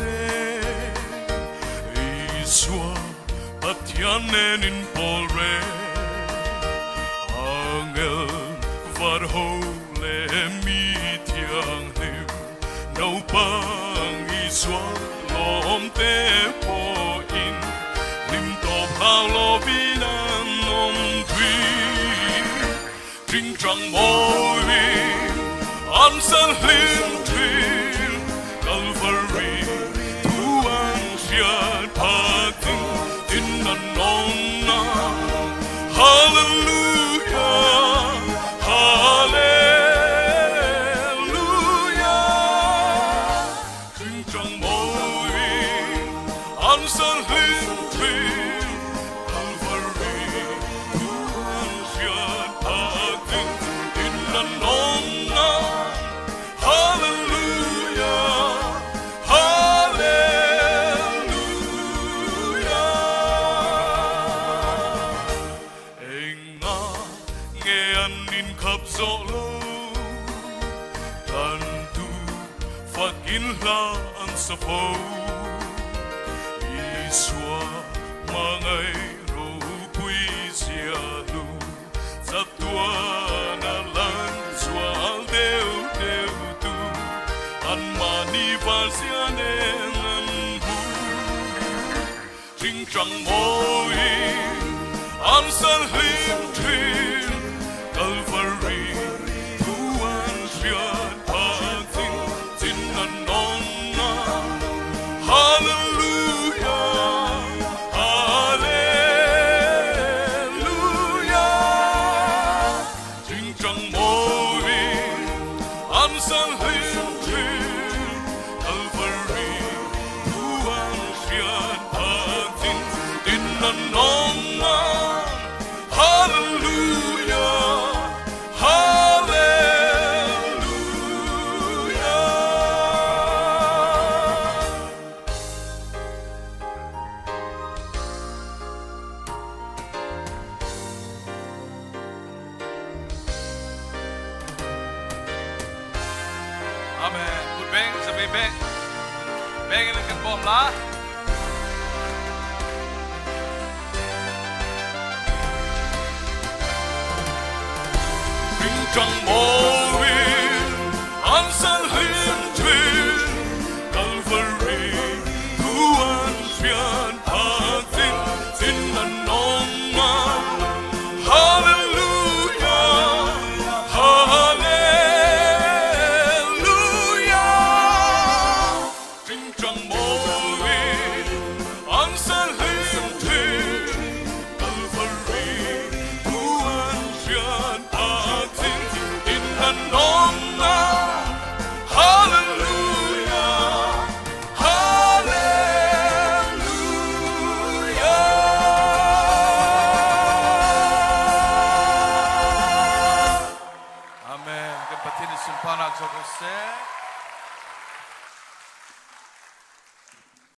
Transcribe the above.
se Isua Patjanen polre Angel var hole mitjang liv Nau pang Isua lom te po in Lim to pao lo vinan om tui Trinh trăng môi An san lim thuyền Calvary Thu an siat patin In an onna Hallelujah Hallelujah Trinh trăng môi An san lim thuyền Calvary Thu an siat patin In an onna khắp rõ lâu tan tu phát in la an sa phô Isua mà ngày ru quy sia lu za tua na lan xóa đều đều tu an mani va sia nên an bu trinh trăng môi an san him thuyền Calvary, Thu an siat patin tin an onna Hallelujah, Hallelujah Trinh trăng môi an san him thuyền Calvary, Thu an siat patin tin an onna Hallelujah Amen. Good bang, sabi bang. Bang ilang kan bom la. Trinh trăng môi